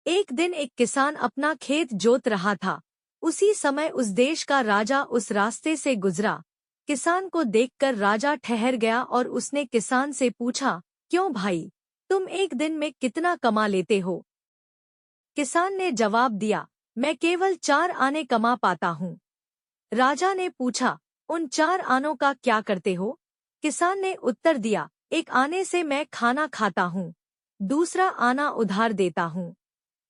एक दिन एक किसान अपना खेत जोत रहा था। उसी समय उस देश का राजा उस रास्ते से गुजरा। किसान को देखकर राजा ठहर गया और उसने किसान से पूछा, क्यों भाई, तुम एक दिन में कितना कमा लेते हो? किसान ने जवाब दिया, मैं केवल 4 आने कमा पाता हूँ। राजा ने पूछा, उन 4 आनों का क्या करते हो? किसान ने उत्तर दिया, एक आने से मैं खाना खाता हूँ, दूसरा आना उधार देता हूँ,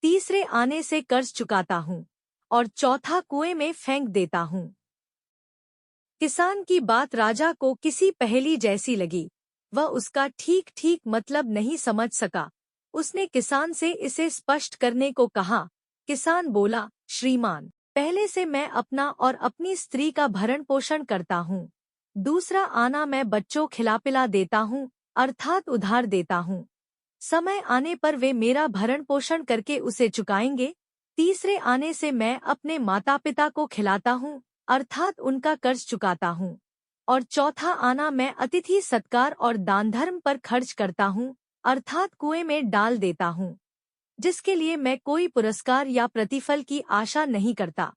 तीसरे आने से कर्ज चुकाता हूँ और चौथा कुएं में फेंक देता हूँ। किसान की बात राजा को किसी पहेली जैसी लगी। वह उसका ठीक ठीक मतलब नहीं समझ सका। उसने किसान से इसे स्पष्ट करने को कहा। किसान बोला, श्रीमान, पहले से मैं अपना और अपनी स्त्री का भरण पोषण करता हूँ। दूसरा आना मैं बच्चों खिला पिला देता हूँ, अर्थात उधार देता हूँ। समय आने पर वे मेरा भरण पोषण करके उसे चुकाएंगे। तीसरे आने से मैं अपने माता पिता को खिलाता हूँ, अर्थात उनका कर्ज चुकाता हूँ। और चौथा आना मैं अतिथि सत्कार और दान धर्म पर खर्च करता हूँ, अर्थात कुएं में डाल देता हूँ, जिसके लिए मैं कोई पुरस्कार या प्रतिफल की आशा नहीं करता।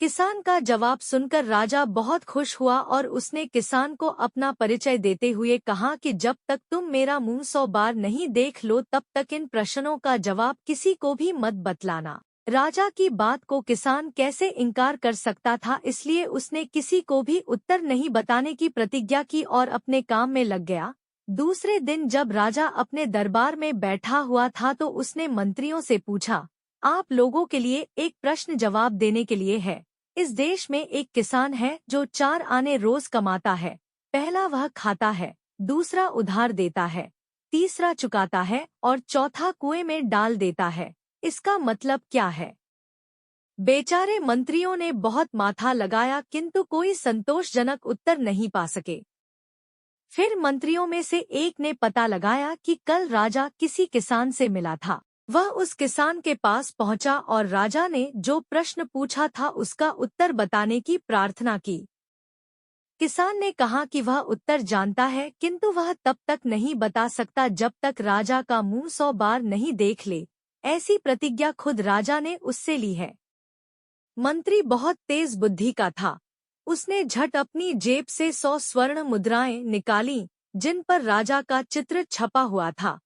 किसान का जवाब सुनकर राजा बहुत खुश हुआ और उसने किसान को अपना परिचय देते हुए कहा कि जब तक तुम मेरा मुंह 100 बार नहीं देख लो तब तक इन प्रश्नों का जवाब किसी को भी मत बतलाना। राजा की बात को किसान कैसे इनकार कर सकता था, इसलिए उसने किसी को भी उत्तर नहीं बताने की प्रतिज्ञा की और अपने काम में लग गया। दूसरे दिन जब राजा अपने दरबार में बैठा हुआ था तो उसने मंत्रियों से पूछा, आप लोगों के लिए एक प्रश्न जवाब देने के लिए है। इस देश में एक किसान है जो 4 आने रोज कमाता है। पहला वह खाता है, दूसरा उधार देता है, तीसरा चुकाता है और चौथा कुएं में डाल देता है। इसका मतलब क्या है? बेचारे मंत्रियों ने बहुत माथा लगाया किंतु कोई संतोषजनक उत्तर नहीं पा सके। फिर मंत्रियों में से एक ने पता लगाया कि कल राजा किसी किसान से मिला था। वह उस किसान के पास पहुंचा और राजा ने जो प्रश्न पूछा था उसका उत्तर बताने की प्रार्थना की। किसान ने कहा कि वह उत्तर जानता है किंतु वह तब तक नहीं बता सकता जब तक राजा का मुंह 100 बार नहीं देख ले। ऐसी प्रतिज्ञा खुद राजा ने उससे ली है। मंत्री बहुत तेज बुद्धि का था। उसने झट अपनी जेब से 100 स्वर्ण मुद्राएं निकाली जिन पर राजा का चित्र छपा हुआ था।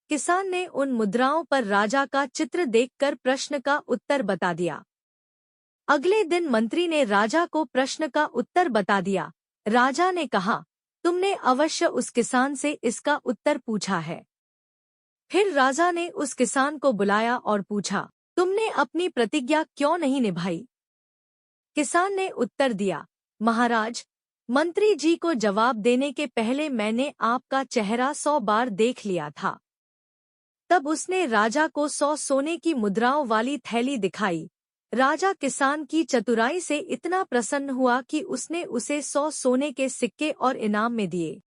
किसान ने उन मुद्राओं पर राजा का चित्र देखकर प्रश्न का उत्तर बता दिया। अगले दिन मंत्री ने राजा को प्रश्न का उत्तर बता दिया। राजा ने कहा, तुमने अवश्य उस किसान से इसका उत्तर पूछा है। फिर राजा ने उस किसान को बुलाया और पूछा, तुमने अपनी प्रतिज्ञा क्यों नहीं निभाई? किसान ने उत्तर दिया, महाराज, मंत्री जी को जवाब देने के पहले मैंने आपका चेहरा 100 बार देख लिया था। तब उसने राजा को 100 सोने की मुद्राओं वाली थैली दिखाई। राजा किसान की चतुराई से इतना प्रसन्न हुआ कि उसने उसे 100 सोने के सिक्के और इनाम में दिए।